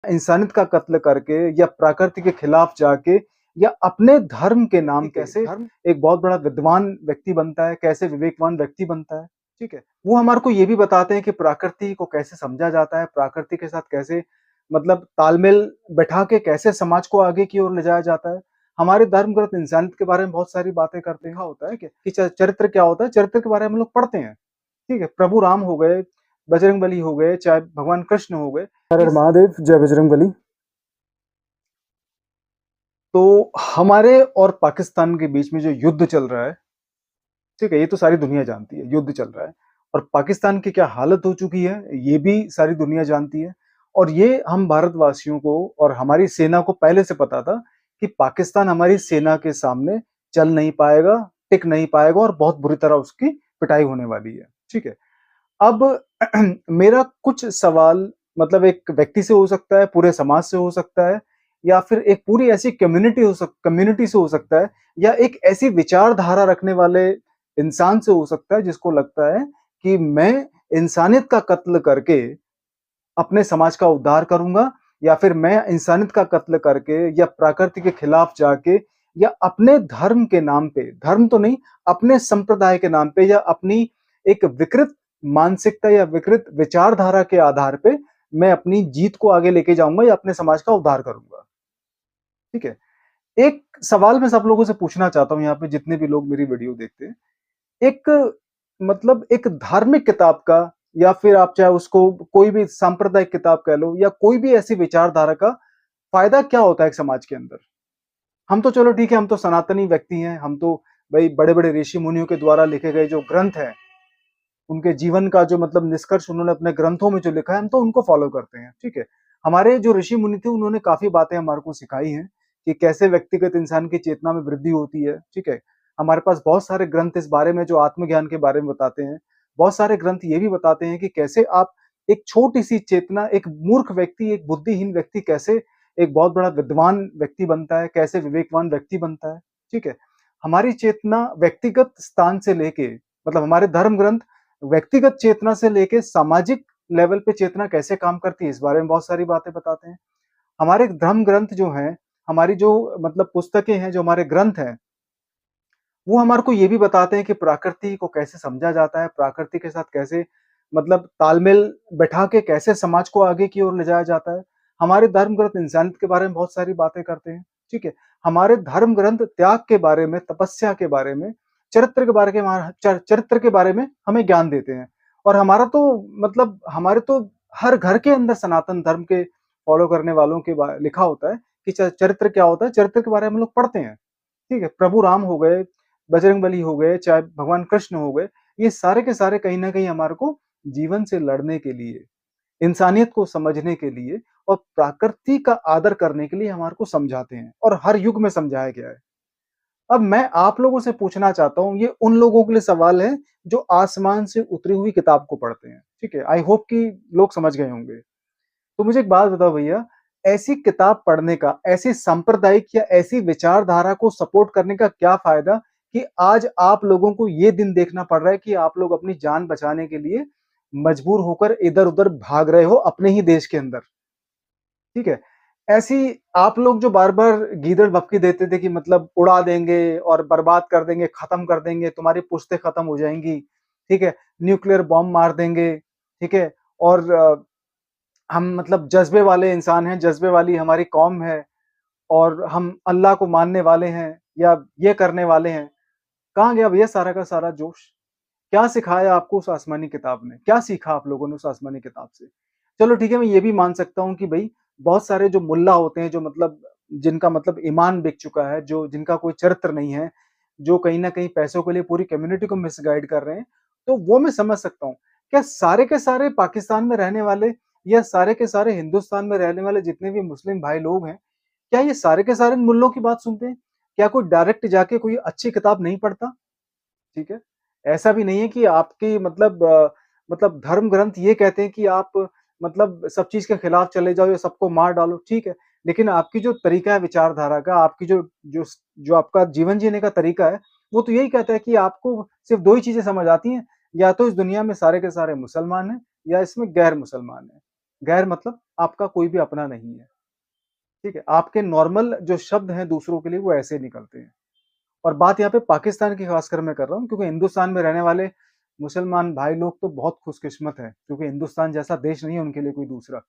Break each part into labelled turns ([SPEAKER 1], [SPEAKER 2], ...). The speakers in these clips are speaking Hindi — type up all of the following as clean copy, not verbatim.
[SPEAKER 1] इंसानियत का कत्ल करके या प्रकृति के खिलाफ जाके या अपने धर्म के नाम कैसे एक बहुत बड़ा विद्वान व्यक्ति बनता है, कैसे विवेकवान व्यक्ति बनता है, ठीक है? वो हमारे को ये भी बताते हैं कि प्रकृति को कैसे समझा जाता है, प्रकृति के साथ कैसे मतलब तालमेल बैठा के कैसे समाज को आगे की ओर ले जाया जाता है। हमारे धर्म ग्रंथ इंसानियत के बारे में बहुत सारी बातें करते हैं। क्या होता है कि चरित्र क्या होता है? चरित्र के बारे में हम लोग पढ़ते हैं, ठीक है? प्रभु राम हो गए, बजरंगबली हो गए, चाहे भगवान कृष्ण हो गए। हर हर महादेव, जय बजरंगबली। तो हमारे और पाकिस्तान के बीच में जो युद्ध चल रहा है, ठीक है, ये तो सारी दुनिया जानती है, युद्ध चल रहा है। और पाकिस्तान की क्या हालत हो चुकी है, ये भी सारी दुनिया जानती है। और ये हम भारतवासियों को और हमारी सेना को पहले से पता था कि पाकिस्तान हमारी सेना के सामने चल नहीं पाएगा, टिक नहीं पाएगा और बहुत बुरी तरह उसकी पिटाई होने वाली है, ठीक है? अब मेरा कुछ सवाल मतलब एक व्यक्ति से हो सकता है, पूरे समाज से हो सकता है, या फिर एक पूरी ऐसी कम्युनिटी से हो सकता है, या एक ऐसी विचारधारा रखने वाले इंसान से हो सकता है जिसको लगता है कि मैं इंसानियत का कत्ल करके अपने समाज का उद्धार करूंगा, या फिर मैं इंसानियत का कत्ल करके या प्रकृति के खिलाफ जाके या अपने धर्म के नाम पे, धर्म तो नहीं, अपने संप्रदाय के नाम पे या अपनी एक विकृत मानसिकता या विकृत विचारधारा के आधार पे मैं अपनी जीत को आगे लेके जाऊंगा या अपने समाज का उद्धार करूंगा, ठीक है? एक सवाल मैं सब लोगों से पूछना चाहता हूं, यहाँ पे जितने भी लोग मेरी वीडियो देखते हैं, एक मतलब एक धार्मिक किताब का, या फिर आप चाहे उसको कोई भी सांप्रदायिक किताब कह लो, या कोई भी ऐसी विचारधारा का फायदा क्या होता है एक समाज के अंदर? हम तो चलो ठीक है, हम तो सनातनी व्यक्ति हैं, हम तो भाई बड़े-बड़े ऋषि मुनियों के द्वारा लिखे गए जो ग्रंथ हैं, उनके जीवन का जो मतलब निष्कर्ष उन्होंने अपने ग्रंथों में जो लिखा है, हम तो उनको फॉलो करते हैं, ठीक है? हमारे जो ऋषि मुनि थे उन्होंने काफ़ी बातें हमारे को सिखाई हैं कि कैसे व्यक्तिगत इंसान की चेतना में वृद्धि होती है, ठीक है? हमारे पास बहुत सारे ग्रंथ इस बारे में जो आत्मज्ञान के बारे में बताते हैं। बहुत सारे ग्रंथ ये भी बताते हैं कि कैसे आप एक छोटी-सी चेतना, एक मूर्ख व्यक्ति, एक बुद्धिहीन व्यक्ति कैसे एक बहुत बड़ा विद्वान व्यक्ति बनता है, कैसे विवेकवान व्यक्ति बनता है, ठीक है? हमारी चेतना व्यक्तिगत स्थान से लेके मतलब हमारे धर्म ग्रंथ व्यक्तिगत चेतना से लेके सामाजिक लेवल पे चेतना कैसे काम करती है, इस बारे में बहुत सारी बातें बताते हैं। हमारे धर्म ग्रंथ जो हैं, हमारी जो मतलब पुस्तकें हैं, जो हमारे ग्रंथ हैं, वो हमारे को ये भी बताते हैं कि प्रकृति को कैसे समझा जाता है, प्रकृति के साथ कैसे मतलब तालमेल बैठा के कैसे समाज को आगे की ओर ले जाया जाता है। हमारे धर्म ग्रंथ इंसानियत के बारे में बहुत सारी बातें करते हैं, ठीक है? हमारे धर्म ग्रंथ त्याग के बारे में, तपस्या के बारे में, चरित्र के बारे में हमें ज्ञान देते हैं। और हमारा तो मतलब हमारे तो हर घर के अंदर सनातन धर्म के फॉलो करने वालों के लिखा होता है कि चरित्र क्या होता है, चरित्र के बारे में हम लोग पढ़ते हैं, ठीक है? प्रभु राम हो गए, बजरंगबली हो गए, चाहे भगवान कृष्ण हो गए, ये सारे के सारे कहीं न कहीं हमारे को जीवन से लड़ने के लिए, इंसानियत को समझने के लिए और प्रकृति का आदर करने के लिए हमारे को समझाते हैं, और हर युग में समझाया गया है। अब मैं आप लोगों से पूछना चाहता हूँ, ये उन लोगों के लिए सवाल है जो आसमान से उतरी हुई किताब को पढ़ते हैं, ठीक है? आई होप कि लोग समझ गए होंगे। तो मुझे एक बात बताओ भैया, ऐसी किताब पढ़ने का, ऐसी सांप्रदायिक या ऐसी विचारधारा को सपोर्ट करने का क्या फ़ायदा कि आज आप लोगों को ये दिन देखना पड़ रहा है कि आप लोग अपनी जान बचाने के लिए मजबूर होकर इधर-उधर भाग रहे हो अपने ही देश के अंदर, ठीक है? ऐसी आप लोग जो बार-बार गीदड़ भभकी देते थे कि मतलब उड़ा देंगे और बर्बाद कर देंगे, खत्म कर देंगे, तुम्हारी पुश्तें खत्म हो जाएँगी, ठीक है? न्यूक्लियर बॉम्ब मार देंगे, ठीक है? और हम मतलब जज़्बे वाले इंसान हैं, जज़्बे वाली हमारी कौम है और हम अल्लाह को मानने वाले हैं या ये करने वाले हैं। कहाँ गया भैया सारा का सारा जोश? क्या सिखाया आपको उस आसमानी किताब ने? क्या सीखा आप लोगों ने उस आसमानी किताब से? चलो ठीक है, मैं ये भी मान सकता हूँ कि भई बहुत सारे जो मुल्ला होते हैं, जो मतलब जिनका मतलब ईमान बिक चुका है, जो जिनका कोई चरित्र नहीं है, जो कहीं न कहीं पैसों के लिए पूरी कम्युनिटी को मिसगाइड कर रहे हैं, तो वो मैं समझ सकता हूँ। क्या सारे के सारे पाकिस्तान में रहने वाले या सारे के सारे हिंदुस्तान में रहने वाले जितने भी मुस्लिम भाई लोग हैं, क्या ये सारे के सारे इन मुल्लों की बात सुनते हैं? क्या कोई डायरेक्ट जाके कोई अच्छी किताब नहीं पढ़ता? ठीक है? ऐसा भी नहीं है कि आपकी मतलब धर्म ग्रंथ ये कहते हैं कि आप मतलब सब चीज़ के खिलाफ चले जाओ या सबको मार डालो, ठीक है। लेकिन आपकी जो तरीका है विचारधारा का, आपकी जो आपका जीवन जीने का तरीका है, वो तो यही कहता है कि आपको सिर्फ़ 2 ही चीज़ें समझ आती हैं, या तो इस दुनिया में सारे के सारे मुसलमान हैं या इसमें गैर मुसलमान हैं। गैर मतलब आपका कोई भी अपना नहीं है, ठीक है? आपके नॉर्मल जो शब्द हैं दूसरों के लिए वो ऐसे निकलते हैं। और बात यहाँ पे पाकिस्तान की खासकर मैं कर रहा हूँ क्योंकि हिंदुस्तान में रहने वाले मुसलमान भाई लोग तो बहुत खुशकिस्मत हैं क्योंकि हिंदुस्तान जैसा देश नहीं है उनके लिए कोई दूसरा।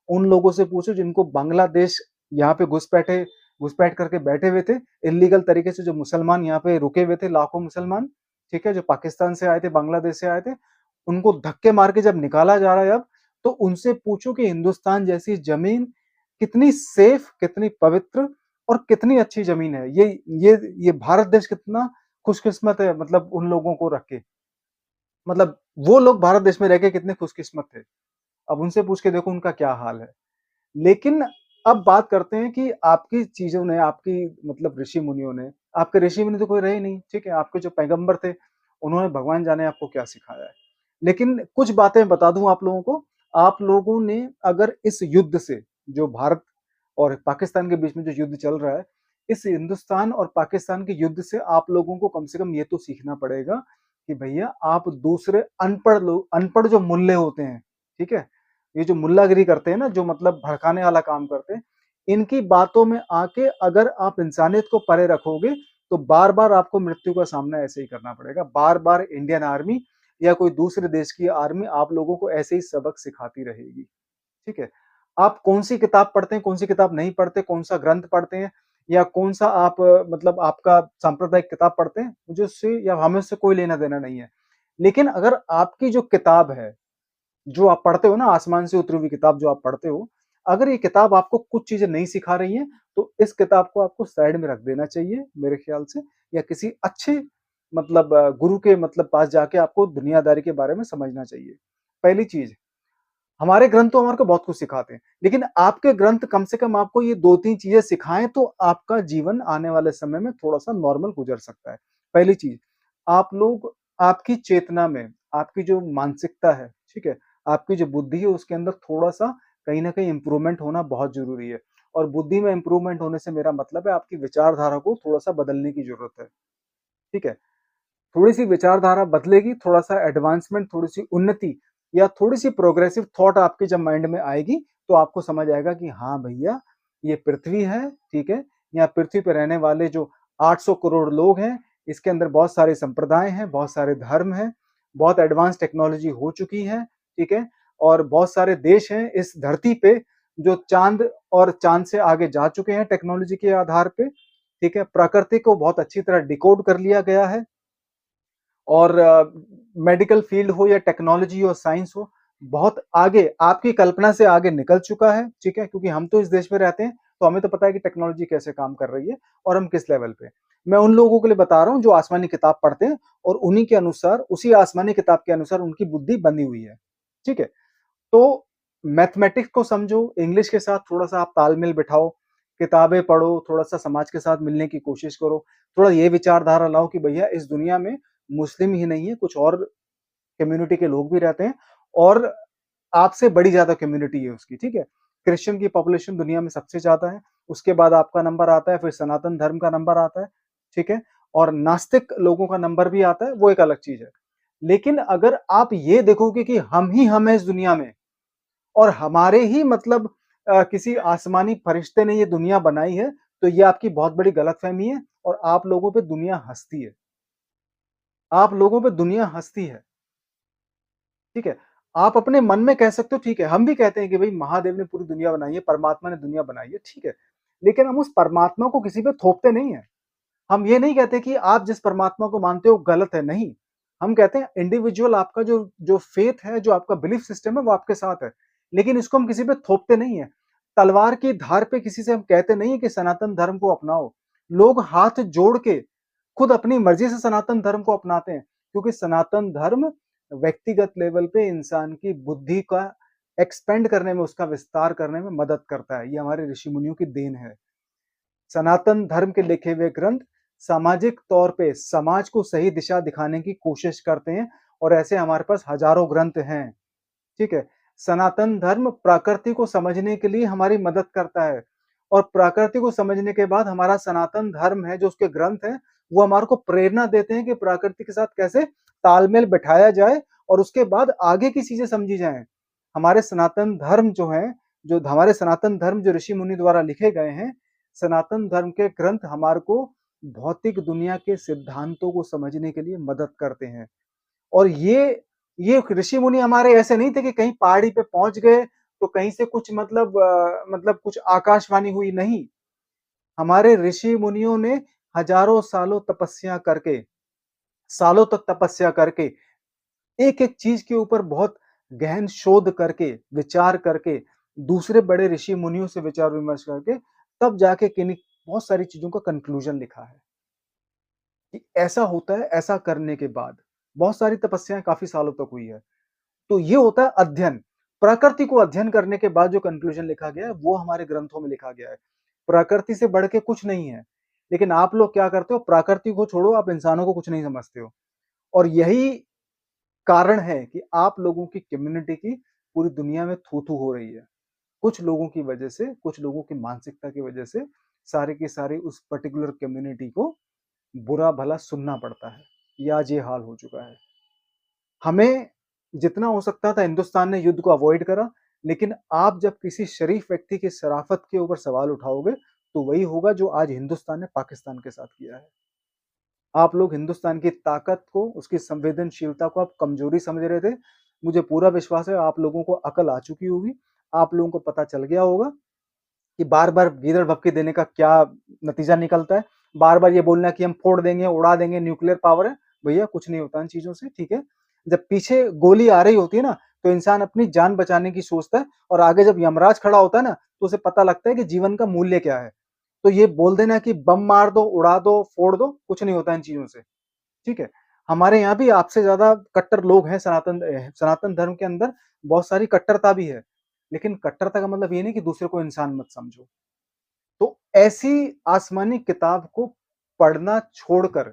[SPEAKER 1] उन लोगों से पूछो जिनको बांग्लादेश यहाँ पे घुसपैठ करके बैठे हुए थे, इल्लीगल तरीके से जो मुसलमान यहाँ पे रुके हुए थे, लाखों मुसलमान, ठीक है? जो पाकिस्तान से आए थे, बांग्लादेश से आए थे, उनको धक्के मार के जब निकाला जा रहा है अब, तो उनसे पूछो कि हिंदुस्तान जैसी ज़मीन कितनी सेफ, कितनी पवित्र और कितनी अच्छी ज़मीन है। ये भारत देश कितना खुशकिस्मत है मतलब उन लोगों को रख के। मतलब वो लोग भारत देश में रह के कितने खुशकिस्मत थे। अब उनसे पूछ के देखो उनका क्या हाल है। लेकिन अब बात करते हैं कि आपकी चीज़ों ने, आपकी मतलब ऋषि-मुनियों ने, आपके ऋषि-मुनि तो कोई रहे ही नहीं, ठीक है? आपके जो पैगंबर थे, उन्होंने भगवान जाने आपको क्या सिखाया है। लेकिन कुछ बातें बता दूँ आप लोगों को, आप लोगों ने अगर इस युद्ध से, जो भारत और पाकिस्तान के बीच में जो युद्ध चल रहा है, इस हिंदुस्तान और पाकिस्तान के युद्ध से आप लोगों को कम से कम ये तो सीखना पड़ेगा कि भैया आप दूसरे अनपढ़ जो मुल्ले होते हैं, ठीक है? ये जो मुल्लागिरी करते हैं ना, जो मतलब भड़काने वाला काम करते हैं, इनकी बातों में आके अगर आप इंसानियत को परे रखोगे, तो बार-बार आपको मृत्यु का सामना ऐसे ही करना पड़ेगा। बार-बार इंडियन आर्मी या कोई दूसरे देश की आर्मी आप लोगों को ऐसे ही सबक सिखाती रहेगी, ठीक है? आप कौन-सी किताब पढ़ते हैं, कौन-सी किताब नहीं पढ़ते, कौन-सा ग्रंथ पढ़ते हैं या कौन-सा आप मतलब आपका सांप्रदायिक किताब पढ़ते हैं, मुझे उससे या हमें उससे कोई लेना-देना नहीं है। लेकिन अगर आपकी जो किताब है, जो आप पढ़ते हो ना, आसमान से उतरी हुई किताब जो आप पढ़ते हो, अगर ये किताब आपको कुछ चीज़ें नहीं सिखा रही है, तो इस किताब को आपको साइड में रख देना चाहिए मेरे ख्याल से, या किसी अच्छे मतलब गुरु के मतलब पास जाके आपको दुनियादारी के बारे में समझना चाहिए। पहली चीज़, हमारे ग्रंथ तो हमारे को बहुत कुछ सिखाते हैं, लेकिन आपके ग्रंथ कम से कम आपको ये 2-3 चीज़ें सिखाएँ तो आपका जीवन आने वाले समय में थोड़ा-सा नॉर्मल गुज़र सकता है। पहली चीज़, आप लोग आपकी चेतना में, आपकी जो मानसिकता है, ठीक है? आपकी जो बुद्धि है उसके अंदर थोड़ा-सा कहीं न कहीं इम्प्रूवमेंट होना बहुत ज़रूरी है। और बुद्धि में इम्प्रूवमेंट होने से मेरा मतलब है आपकी विचारधारा को थोड़ा-सा बदलने की ज़रूरत है, ठीक है? थोड़ी-सी विचारधारा बदलेगी, थोड़ा-सा एडवांसमेंट, थोड़ी-सी उन्नति या थोड़ी-सी प्रोग्रेसिव थॉट आपके जब माइंड में आएगी, तो आपको समझ आएगा कि हाँ भैया, ये पृथ्वी है, ठीक है? यहाँ पृथ्वी पे रहने वाले जो 800 करोड़ लोग हैं, इसके अंदर बहुत सारे संप्रदाय हैं, बहुत सारे धर्म हैं, बहुत एडवांस टेक्नोलॉजी हो चुकी है, ठीक है? और बहुत सारे देश हैं इस धरती पे, जो चाँद और चाँद से आगे जा चुके हैं टेक्नोलॉजी के आधार पे, ठीक है? प्रकृति को बहुत अच्छी तरह डिकोड कर लिया गया है। और मेडिकल फील्ड हो या टेक्नोलॉजी हो, साइंस हो, बहुत आगे आपकी कल्पना से आगे निकल चुका है, ठीक है? क्योंकि हम तो इस देश में रहते हैं, तो हमें तो पता है कि टेक्नोलॉजी कैसे काम कर रही है और हम किस लेवल पे हैं। मैं उन लोगों के लिए बता रहा हूँ जो आसमानी किताब पढ़ते हैं और उन्हीं के अनुसार, उसी आसमानी किताब के अनुसार उनकी बुद्धि बनी हुई है, ठीक है? तो मैथमेटिक्स को समझो, इंग्लिश के साथ थोड़ा-सा आप तालमेल बिठाओ, किताबें पढ़ो, थोड़ा-सा समाज के साथ मिलने की कोशिश करो, थोड़ा ये विचारधारा लाओ कि भैया इस दुनिया में मुस्लिम ही नहीं है, कुछ और कम्युनिटी के लोग भी रहते हैं और आपसे बड़ी ज़्यादा कम्युनिटी है उसकी, ठीक है? क्रिश्चियन की पॉपुलेशन दुनिया में सबसे ज़्यादा है, उसके बाद आपका नंबर आता है, फिर सनातन धर्म का नंबर आता है, ठीक है? और नास्तिक लोगों का नंबर भी आता है, वो एक अलग चीज़ है। लेकिन अगर आप ये देखोगे कि हम हैं इस दुनिया में और हमारे ही मतलब किसी आसमानी फरिश्ते ने ये दुनिया बनाई है, तो ये आपकी बहुत बड़ी गलतफ़हमी है और आप लोगों पे दुनिया हँसती है। आप लोगों पे दुनिया हँसती है, ठीक है? आप अपने मन में कह सकते हो ठीक है, हम भी कहते हैं कि भई महादेव ने पूरी दुनिया बनाई है, परमात्मा ने दुनिया बनाई है, ठीक है। लेकिन हम उस परमात्मा को किसी पे थोपते नहीं हैं। हम ये नहीं कहते कि आप जिस परमात्मा को मानते हो गलत है, नहीं। हम कहते हैं इंडिविजुअल आपका जो जो फेथ है, जो आपका बिलीफ सिस्टम है वो आपके साथ है। लेकिन इसको हम किसी पे थोपते नहीं हैं। तलवार की धार पे किसी से हम कहते नहीं है कि सनातन धर्म को अपनाओ। लोग हाथ जोड़ के खुद अपनी मर्ज़ी से सनातन धर्म को अपनाते हैं, क्योंकि सनातन धर्म व्यक्तिगत लेवल पे इंसान की बुद्धि का एक्सपेंड करने में, उसका विस्तार करने में मदद करता है। ये हमारे ऋषि-मुनियों की देन है। सनातन धर्म के लिखे हुए ग्रंथ सामाजिक तौर पे समाज को सही दिशा दिखाने की कोशिश करते हैं और ऐसे हमारे पास हजारों ग्रंथ हैं, ठीक है? सनातन धर्म प्रकृति को समझने के लिए हमारी मदद करता है और प्रकृति को समझने के बाद हमारा सनातन धर्म है, जो उसके ग्रंथ हैं, वो हमारे को प्रेरणा देते हैं कि प्रकृति के साथ कैसे तालमेल बिठाया जाए और उसके बाद आगे की चीज़ें समझी जाएँ। हमारे सनातन धर्म जो हैं, जो हमारे सनातन धर्म जो ऋषि-मुनि द्वारा लिखे गए हैं, सनातन धर्म के ग्रंथ हमारे को भौतिक दुनिया के सिद्धांतों को समझने के लिए मदद करते हैं। और ये ऋषि-मुनि हमारे ऐसे नहीं थे कि कहीं पहाड़ी पे पहुँच गए, तो कहीं से कुछ मतलब कुछ आकाशवाणी हुई, नहीं। हमारे ऋषि-मुनियों ने हजारों सालों तपस्या करके, सालों तक तपस्या करके, एक-एक चीज़ के ऊपर बहुत गहन शोध करके, विचार करके, दूसरे बड़े ऋषि-मुनियों से विचार-विमर्श करके, तब जाके किन्हीं बहुत सारी चीज़ों का कन्क्लूज़न लिखा है, कि ऐसा होता है, ऐसा करने के बाद। बहुत सारी तपस्याएँ काफ़ी सालों तक हुई है। तो ये होता है अध्ययन। प्रकृति को अध्ययन करने के बाद जो कन्क्लूज़न लिखा गया है, वो हमारे ग्रंथों में लिखा गया है। प्रकृति से बढ़ के कुछ नहीं है। लेकिन आप लोग क्या करते हो, प्रकृति को छोड़ो, आप इंसानों को कुछ नहीं समझते हो। और यही कारण है कि आप लोगों की कम्युनिटी की पूरी दुनिया में थू-थू हो रही है। कुछ लोगों की वजह से, कुछ लोगों की मानसिकता की वजह से सारे के सारे उस पर्टिकुलर कम्युनिटी को बुरा-भला सुनना पड़ता है। ये आज ये हाल हो चुका है। हमें जितना हो सकता था हिंदुस्तान ने युद्ध को अवॉइड करा, लेकिन आप जब किसी शरीफ व्यक्ति की शराफ़त के ऊपर सवाल उठाओगे, तो वही होगा जो आज हिंदुस्तान ने पाकिस्तान के साथ किया है। आप लोग हिंदुस्तान की ताकत को, उसकी संवेदनशीलता को आप कमज़ोरी समझ रहे थे। मुझे पूरा विश्वास है आप लोगों को अकल आ चुकी होगी। आप लोगों को पता चल गया होगा कि बार-बार गीदड़ भभकी देने का क्या नतीजा निकलता है। बार-बार ये बोलना कि हम फोड़ देंगे, उड़ा देंगे, न्यूक्लियर पावर है। भैया कुछ नहीं होता इन चीज़ों से, ठीक है? जब पीछे गोली आ रही होती है ना, तो इंसान अपनी जान बचाने की सोचता है और आगे जब यमराज खड़ा होता है ना, तो उसे पता लगता है कि जीवन का मूल्य क्या है। तो ये बोल देना कि बम मार दो, उड़ा दो, फोड़ दो, कुछ नहीं होता इन चीज़ों से, ठीक है? हमारे यहाँ भी आपसे ज़्यादा कट्टर लोग हैं सनातन धर्म के अंदर बहुत सारी कट्टरता भी है। लेकिन कट्टरता का मतलब ये नहीं कि दूसरे को इंसान मत समझो। तो ऐसी आसमानी किताब को पढ़ना छोड़कर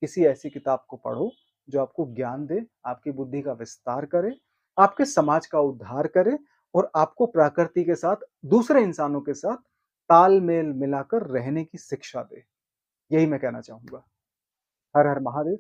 [SPEAKER 1] किसी ऐसी किताब को पढ़ो जो आपको ज्ञान दे, आपकी बुद्धि का विस्तार करे, आपके समाज का उद्धार करे और आपको प्रकृति के साथ, दूसरे इंसानों के साथ तालमेल मिलाकर रहने की शिक्षा दे। यही मैं कहना चाहूँगा। हर हर महादेव।